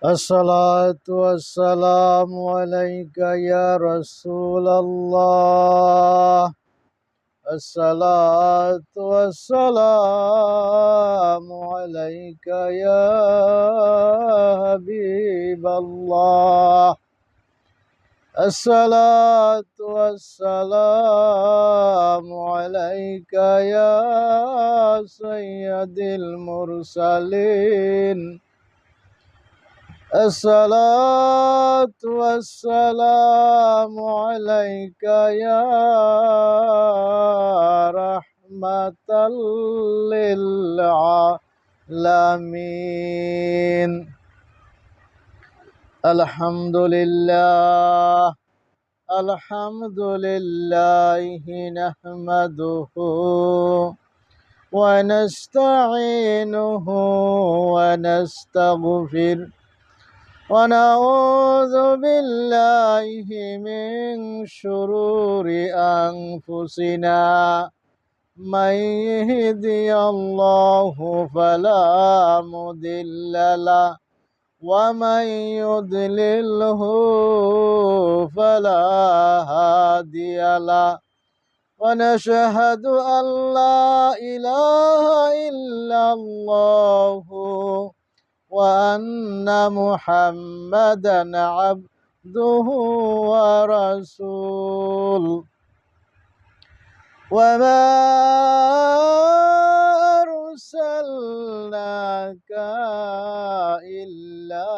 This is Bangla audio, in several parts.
الصلاة والسلام عليك يا رسول الله. الصلاة والسلام عليك يا حبيب الله. الصلاة والسلام عليك يا سيد المرسلين. الصلاة والسلام عليك يا رحمة للعالمين. الحمد لله الحمد لله نحمده ونستعينه ونستغفره ونعوذ بالله من شرور أنفسنا. من يهدي الله فلا مضل له ومن يضلله فلا هادي له. ونشهد أن لا إله إلا الله وأن محمدا عبده ورسوله. وما أرسلناك إلا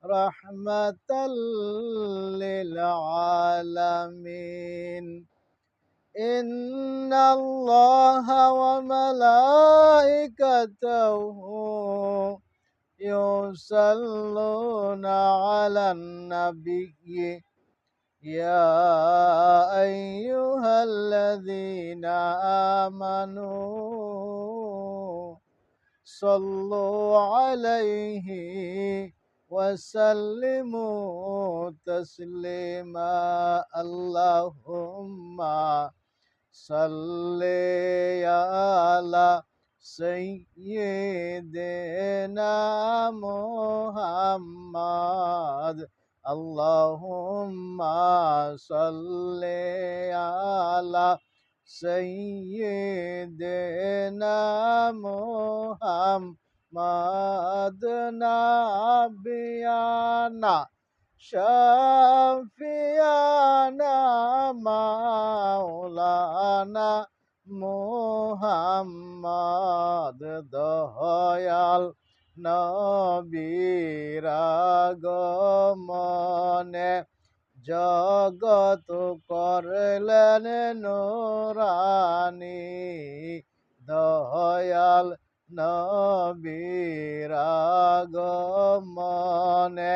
رحمة للعالمين. إن الله وملائكته يصلون على النبي يا أيها الذين آمنوا صلوا عليه وسلموا تسليما. اللهم صل على سيدنا محمد. اللهم صل على سيدنا محمد نبينا شفيعنا مولانا মুহাম্মদ দয়াল নবীর আগমনে জগৎ করলেন নূরানি। দয়াল নবীর আগমনে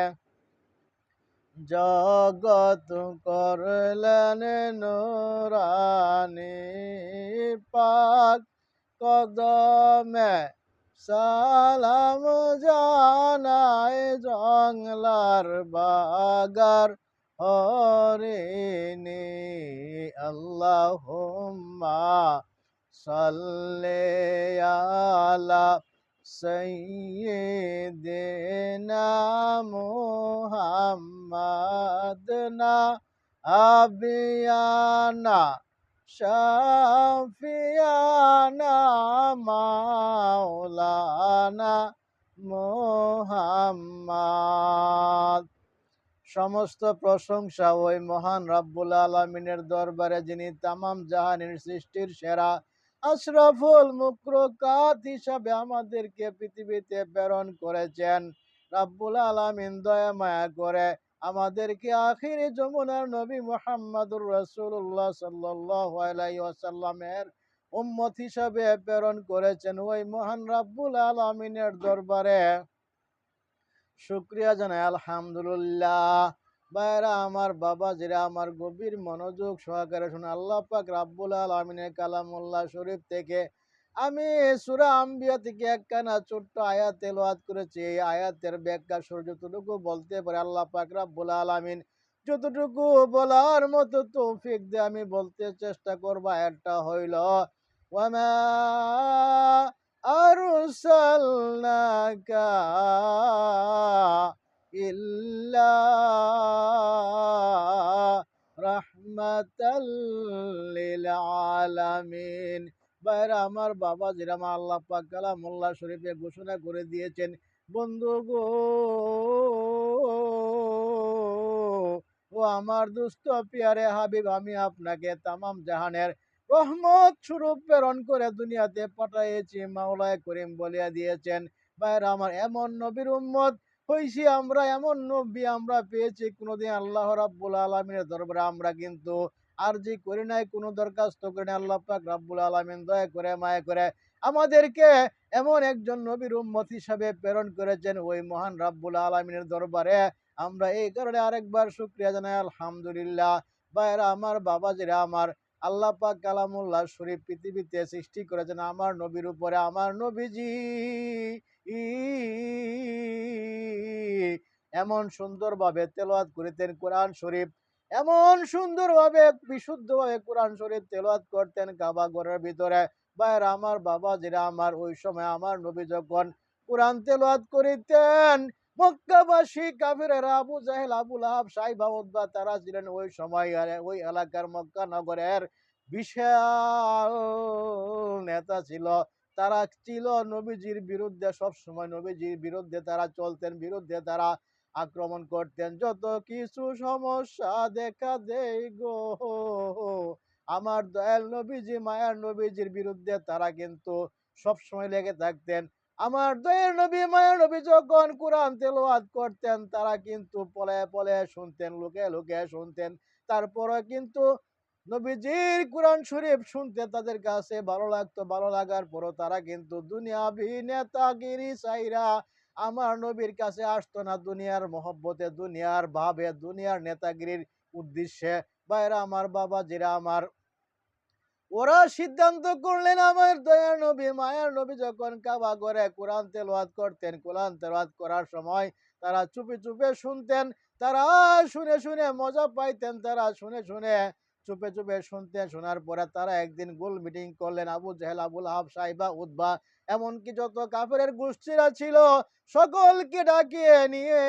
জগৎ করলেন নূরানি। পাক কদমে সালাম জানায় জংলার বাগার হরিণী। আল্লাহুম্মা সাল্লি আলা سيدنا محمد نبينا شفيعنا مولانا মুহাম্মদ। সমস্ত প্রশংসা ওই মহান রব্বুল আলামিনের দরবারে, যিনি তামাম জাহানের সৃষ্টির সেরা আশরাফুল মুখলুকাত হিসাবে আমাদেরকে পৃথিবীতে প্রেরণ করেছেন। রব্বুল আলামিন দয়া মায়া করে আমাদেরকে আখিরি যমুনার নবী মুহাম্মদুর রাসূলুল্লাহ সাল্লাল্লাহু আলাইহি ওয়াসাল্লামের উম্মত হিসাবে প্রেরণ করেছেন। ওই মহান রব্বুল আলামিনের দরবারে শুকরিয়া জানাই আলহামদুলিল্লাহ। ভাইরা আমার, বাবাজিরা আমার, গভীর মনোযোগ সহকারে শুনে আল্লাহ পাক রাব্বুল আলামিনের কালামুল্লাহ শরীফ থেকে আমি সূরা আম্বিয়া থেকে একখানা ছোট্ট আয়াত তেলাওয়াত করেছি। এই আয়াতের ব্যাখ্যা যতটুকু বলতে পারে আল্লাহ পাক রাব্বুল আলামিন যতটুকু বলার মতো তৌফিক দিয়ে আমি বলতে চেষ্টা করব। আয়াতটা হইল ওয়ামা আরসালনাকা ইল্লা রাহমাতাল লিল আলামিন। ভাইরা আমার, বাবাজিরা আমার, আল্লাহ পাক কালামুল্লাহ শরীফে ঘোষণা করে দিয়েছেন, বন্ধু গো, ও আমার দুস্থ পিয়ারে হাবিব, আমি আপনাকে তামাম জাহানের রহমত স্বরূপ প্রেরণ করে দুনিয়াতে পাঠাইছি, মাওলায়ে করিম বলিয়া দিয়েছেন। ভাইরা আমার, এমন নবীর উম্মত হইছি আমরা, এমন নবী আমরা পেয়েছি, কোনোদিন আল্লাহ রাব্বুল আলামিনের দরবারে আমরা কিন্তু আরজি করি নাই, কোনো দরখাস্ত করি নাই। আল্লাহ পাক রাব্বুল আলামিন দয়া করে মায়া করে আমাদেরকে এমন একজন নবীর উম্মত হিসাবে প্রেরণ করেছেন ওই মহান রাব্বুল আলামিনের দরবারে। আমরা এই কারণে আরেকবার শুকরিয়া জানাই, আলহামদুলিল্লাহ। ভাইরা আমার, বাবাজিরা আমার, আল্লাহ পাক কালামুল্লাহ শরীফ পৃথিবীতে সৃষ্টি করেছেন আমার নবীর উপরে। আমার নবীজি এমন সুন্দরভাবে তেলাওয়াত করিতেন কোরআন শরীফ, এমন সুন্দরভাবে বিশুদ্ধভাবে কোরআন শরীফ তেলাওয়াত করতেন কাবা ঘরের ভিতরে। ভাইরা আমার, বাবাজিরা আমার, ওই সময় আমার নবী যখন কোরআন তেলাওয়াত করিতেন, মক্কাবাসী কাফিরেরা আবু জাহেল, আবু লাহাব, সাইবা, উতবা তারা ছিলেন ওই সময় ওই এলাকার মক্কা নগরের বিশাল নেতা ছিল। তারা ছিল নবীজির বিরুদ্ধে, সব সময় নবীজির বিরুদ্ধে তারা চলতেন, বিরুদ্ধে তারা আক্রমণ করতেন। যত কিছু সমস্যা দেখা দেই গো, আমার দয়াল নবীজি, মায়ার নবীজির বিরুদ্ধে তারা কিন্তু সব সময় লেগে থাকতেন। আমার দয়াল নবী, মায়ার নবী যখন কোরআন তেলাওয়াত করতেন, তারা কিন্তু পলায়ে পলায়ে শুনতেন, লুকিয়ে লুকিয়ে শুনতেন। তারপরে কিন্তু নবীজির কোরআন শরীফ শুনতে তাদের কাছে ভালো লাগতো। ভালো লাগার পরও তারা কিন্তু দুনিয়াবি নেতাগিরি চাইরা আমার নবীর কাছে আসতো না, দুনিয়ার মহব্বতে, দুনিয়ার ভাবে, দুনিয়ার নেতাগিরির উদ্দেশ্যে। ভাইরা আমার, বাবাজিরা আমার, ওরা সিদ্ধান্ত করলেন আমার দয়ার নবী, মায়ার নবী যখন কাবা ঘরে কোরআন তেলাওয়াত করতেন, কোরআন তেলাওয়াত করার সময় তারা চুপে চুপে শুনতেন, তারা শুনে শুনে মজা পাইতেন, তারা শুনে শুনে চুপে চুপে শুনতেন। শোনার পরে তারা একদিন গোল মিটিং করলেন, আবু জাহেল, আবুল আহাব, সাইবা, উতবা, এমনকি যত কাফেরের গোষ্ঠীরা ছিল সকলকে ডাকিয়ে নিয়ে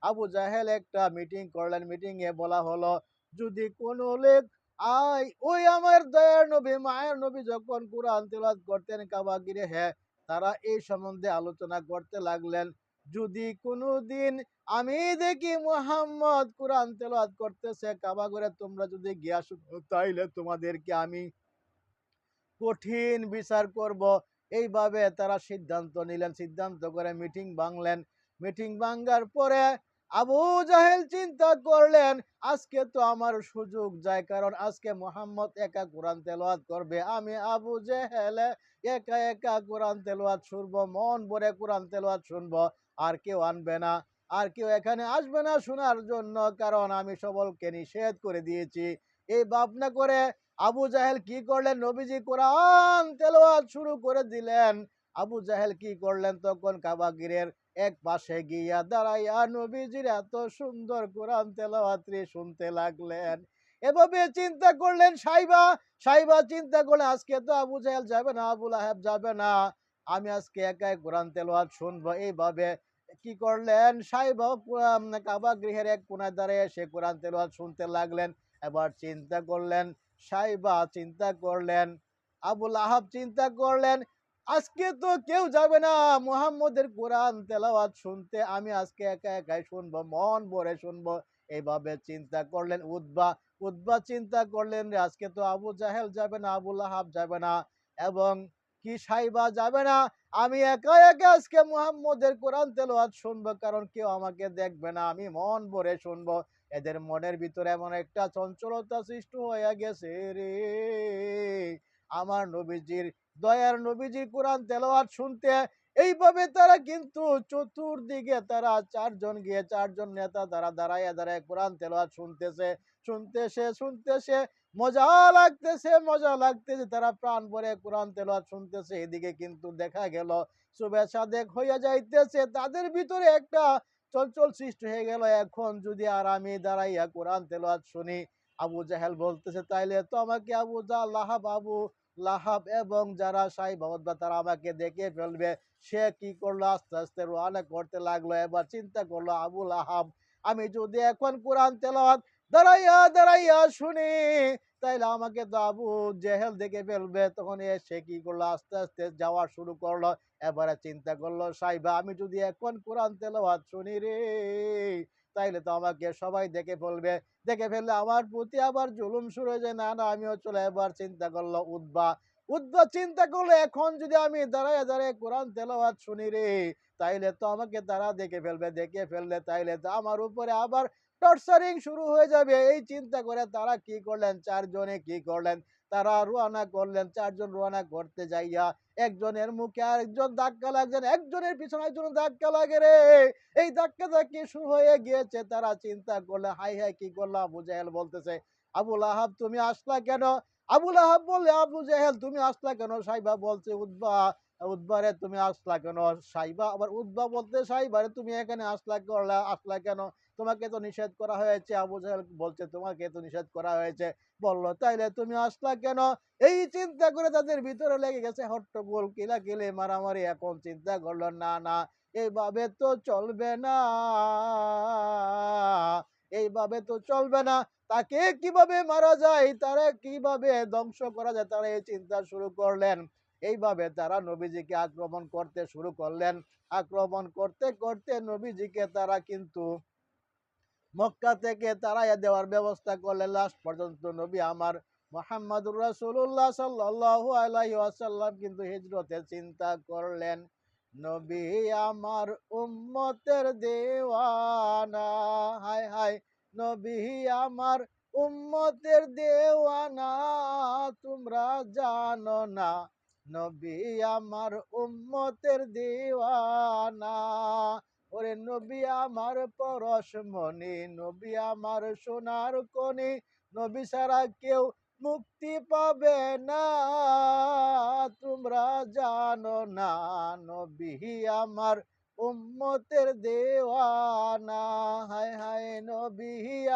আবু জাহেল একটা মিটিং করলেন। মিটিং এ বলা হলো, যদি কোনো লোক ওই আমার দয়ার নবী, মায়ের নবী যখন কোরআন তেলাওয়াত করতেন কাবা গৃহে, হ্যাঁ, তারা এই সম্বন্ধে আলোচনা করতে লাগলেন, যদি কোনোদিন আমি দেখি মুহাম্মদ কোরআন তেলাওয়াত করতেছে কাবা ঘরে, তোমরা যদি গিয়া শুনো, তাইলে তোমাদেরকে আমি কঠিন বিচার করব। এইভাবে তারা সিদ্ধান্ত নিলেন, সিদ্ধান্ত করে মিটিং ভাঙলেন। মিটিং ভাঙ্গার পরে আবু জাহেল চিন্তা করলেন, আজকে তো আমার সুযোগ যায়, কারণ আজকে মোহাম্মদ একা কোরআন তেলাওয়াত করবে, আমি আবু জাহেল একা একা কোরআন তেলাওয়াত শুনবো, মন ভরে কোরআন তেলাওয়াত শুনবো, আর কেউ আনবে না, আর কেউ এখানে আসবে না শোনার জন্য, কারণ আমি সকলকে নিষেধ করে দিয়েছি। এই ভাবনা করে আবু জাহেল কি করলেন, নবীজি কোরআন তেলাওয়াত শুরু করে দিলেন। আবু জাহেল কি করলেন, তখন কাবা গৃহের এক পাশে গিয়া দাঁড়াইয়া নবীজির এত সুন্দর কোরআন তেলাওয়াত শুনতে লাগলেন। এভাবে চিন্তা করলেন সাইবা, সাইবা চিন্তা করলেন, আজকে তো আবু জাহেল যাবে না, আবু লাহাব যাবে না, আমি আজকে একাই কোরআন তেলাওয়াত শুনবো। এইভাবে কি করলেন, সাইবা কাবা গৃহের এক কোনায় দাঁড়িয়ে সে কোরআন তেলাওয়াত শুনতে লাগলেন। এবার চিন্তা করলেন সাইবা, চিন্তা করলেন আবুল আহাব, চিন্তা করলেন, আজকে তো কেউ যাবে না মুহাম্মদের কোরআন তেলাওয়াত শুনতে, আমি আজকে একা একাই শুনবো, মন ভরে শুনবো। এইভাবে চিন্তা করলেন উতবা, উতবা চিন্তা করলেন, আজকে তো আবু জাহেল যাবে না, আবুল আহাব যাবে না, এবং কি সাইবা যাবে না, আমি একা একা আজকে মুহাম্মদের কোরআন তেলাওয়াত শুনবো, কারণ কেউ আমাকে দেখবে না, আমি মন ভরে শুনবো। এদের মনের ভিতরে এমন একটা চঞ্চলতা সৃষ্টি হয়ে গেছে রে, আমার নবীজির, দয়ার নবীজির কোরআন তেলাওয়াত শুনতে। এইভাবে তারা কিন্তু চতুর্দিকে তারা চারজন গিয়ে, চারজন নেতা তারা দাঁড়ায় দাঁড়ায় কোরআন তেলাওয়াত শুনতেছে, শুনতেছে, মজা লাগতেছে, মজা লাগতেছে, তারা প্রাণ ভরে কোরআন তেলাওয়াত শুনতেছে। এদিকে কিন্তু দেখা গেল সুবে সাদেক হইয়া যাইতেছে, তাদের ভিতরে একটা চঞ্চল সৃষ্টি হয়ে গেল, এখন যদি আর আমি দাঁড়াইয়া কোরআন তেলাওয়াত শুনি, আবু জাহেল বলতেছে, তাইলে তো আমাকে আবু লাহাব, আবু লাহাব এবং যারা সাইবা উতবা তারা আমাকে দেখে ফেলবে। সে কি করলো, আস্তে আস্তে রওনা করতে লাগলো। এবার চিন্তা করলো আবু লাহাব, আমি যদি এখন কোরআন তেলাওয়াত দাঁড়াইয়া দাঁড়াইয়া শুনি তাইলে আমাকে তো আবু জেহেল দেখে ফেলবে। তখন সে কি করলো, আস্তে আস্তে যাওয়া শুরু করলো। এবারে চিন্তা করলো সাইবা, আমি যদি এখন কোরআন তেলাওয়াত শুনি রে তাইলে তো আমাকে সবাই দেখে ফেলবে, দেখে ফেললে আমার প্রতি আবার জুলুম শুরু হয়ে যায়। না না, আমিও চলে। এবার চিন্তা করলো উদ্বা, উদ্বা চিন্তা করলো এখন যদি আমি দাঁড়ায় দাঁড়ায় কোরআন তেলাওয়াত শুনি রে তাইলে তো আমাকে তারা দেখে ফেলবে, দেখে ফেললে তাইলে তো আমার উপরে আবার টর্চারিং শুরু হয়ে যাবে। এই চিন্তা করে তারা কি করলেন, চারজনে কি করলেন, তারা রওনা করলেন। চারজন রওনা করতে যাইয়া একজনের মুখে আরেকজন ধাক্কা লাগছেন, একজনের পিছনে একজন ধাক্কা লাগে রে। এই ধাক্কা ধাক্কি শুরু হয়ে গিয়েছে। তারা চিন্তা করলে হাই হাই কি করলাম। আবু জাহেল বলতেছে, আবুল আহাব তুমি আসলা কেন? আবুল আহাব বললে, আবু জাহেল তুমি আসলা কেন? সাইবা বলছে উদ্বা, উদ্বারে তুমি আসলা কেন? সাইবা আবার উদ্বা বলতে, সাইবারে তুমি এখানে আসলা কেন? তোমাকে তো নিষেধ করা হয়েছে। আবু জাহেল বলছে তোমাকে তো নিষেধ করা হয়েছে। বললো তাইলে তুমি আসলা কেন? এই চিন্তা করে তাদের ভিতরে লেগে গেছে হট্টগোল, কিলাকিলি, মারামারি। এখন চিন্তা করলো না না, এইভাবে তো চলবে না, এইভাবে তো চলবে না। তাকে কিভাবে মারা যায়, তারা কিভাবে ধ্বংস করা যায়, তারা এই চিন্তা শুরু করলেন। এইভাবে তারা নবীজিকে আক্রমণ করতে শুরু করলেন। আক্রমণ করতে করতে নবীজিকে তারা কিন্তু মক্কা থেকে তাড়াইয়া দেওয়ার ব্যবস্থা করলেন। লাস্ট পর্যন্ত নবী আমার মুহাম্মদুর রাসূলুল্লাহ সাল্লাল্লাহু আলাইহি ওয়াসাল্লাম কিন্তু হিজরতের চিন্তা করলেন। নবী আমার উম্মতের দেওয়ানা, হায় হায়, নবী আমার উম্মতের দেওয়ানা, তোমরা জানো না, নবী আমার উম্মতের দেওয়ানা। ওরে নবী আমার পরশমণি, নবী আমার সোনার কনি, নবী ছাড়া কেউ মুক্তি পাবে না, তোমরা জানো না, নবী আমার উম্মতের দেওয়ানা, হায় হায়, নবী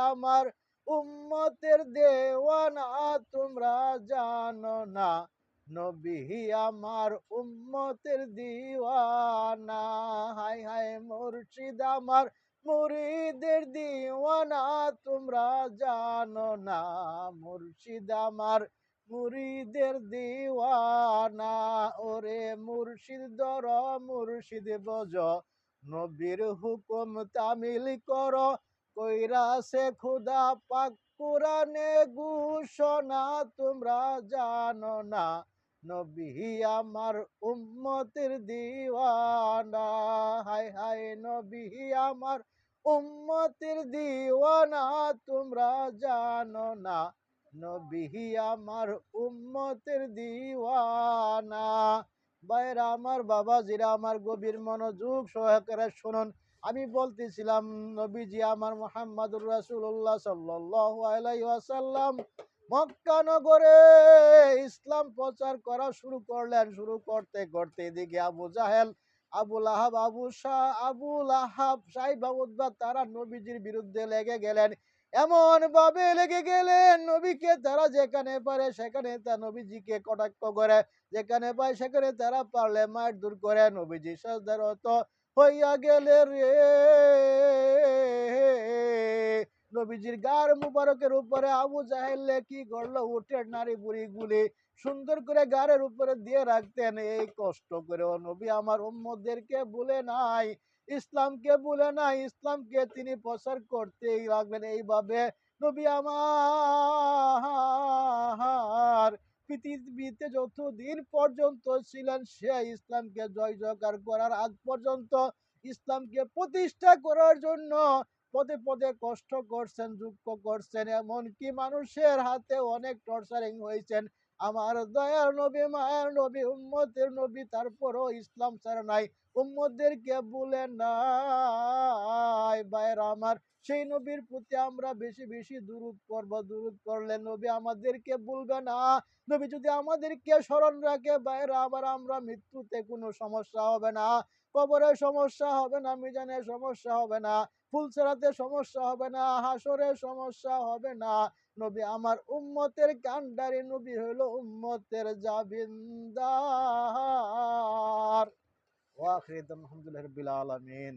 আমার উম্মতের দেওয়ানা, তোমরা জানো না, নবী আমার উম্মতের দিওয়ানা, হায় হায়, মুর্শিদ আমার মুরিদের দিওয়ানা, তোমরা জানো না, মুর্শিদ আমার মুরিদের দিওয়ানা। ওরে মুর্শিদ ধর, মুর্শিদ বজ, নবীর হুকুম তামিল কর, কইরাছে খুদা পাক কোরআনে ঘোষণা, তোমরা জানো না, নবী আমার উম্মতের দিওয়ানা, হায় হায়, নবী আমার উম্মতের দিওয়ানা, তোমরা জানো না, নবী আমার উম্মতের দিওয়ানা। ভাইরা আমার, বাবাজিরা আমার, গভীর মনোযোগ সহকারে শুনুন। আমি বলতেছিলাম নবীজি আমার মুহাম্মদুর রাসূলুল্লাহ সাল্লাল্লাহু আলাইহি ওয়াসাল্লাম মক্কা নগরে ইসলাম প্রচার করা শুরু করলেন। শুরু করতে করতে এদিকে আবু জাহেল, আবু লাহাব, আবু লাহাব, সাইবা উতবা তারা নবীজির বিরুদ্ধে লেগে গেলেন। এমন ভাবে লেগে গেলেন, নবীকে তারা যেখানে পারে সেখানে তা নবীজিকে কটাক্ষ করে, যেখানে পায় সেখানে তারা পারলে মারধর করে। নবীজি সাজদারত হইয়া গেলে রে, নবীজির গার মুবারকের উপরে আবু জাহেল কি করলো, উঠে নারী বুড়ি গুলি সুন্দর করে গারের উপরে দিয়ে রাখতেন। এই কষ্ট করেও নবী আমার উম্মতদেরকে ভুলে নাই, ইসলামকে ভুলে নাই, ইসলামকে তিনি প্রচার করতেই লাগলেন। এইভাবে নবী আমার পৃথিবীতে যতদিন পর্যন্ত ছিলেন, সে ইসলামকে জয় জয়কার করার আগ পর্যন্ত ইসলামকে প্রতিষ্ঠা করার জন্য পদে পদে কষ্ট করছেন, দুঃখ করছেন, এমনকি মানুষের হাতে অনেক টর্চারিং হয়েছেন। আমার দয়ার নবী, মায়ের নবী, উম্মতের নবী, তারপরও ইসলাম ছাড়া নাই, উম্মতদেরকে ভুলে নাই। ভাইরা আমার, সেই নবীর প্রতি আমরা বেশি বেশি দুরূদ পড়ব। দুরূদ পড়লে নবী আমাদেরকে ভুলবে না। নবী যদি আমাদেরকে স্মরণ রাখে, ভাইরা আবার আমরা মৃত্যুতে কোনো সমস্যা হবে না, কবরের সমস্যা হবে না, মিজানের সমস্যা হবে না, ফুলসেরাতে সমস্যা হবে না, হাসরের সমস্যা হবে না। নবী আমার উম্মতের কান্ডারি, নবী হলো উম্মতের জাবিন্দার। ওয়া আখিরু দাওয়ানা আলহামদুলিল্লাহি রাব্বিল আলামিন।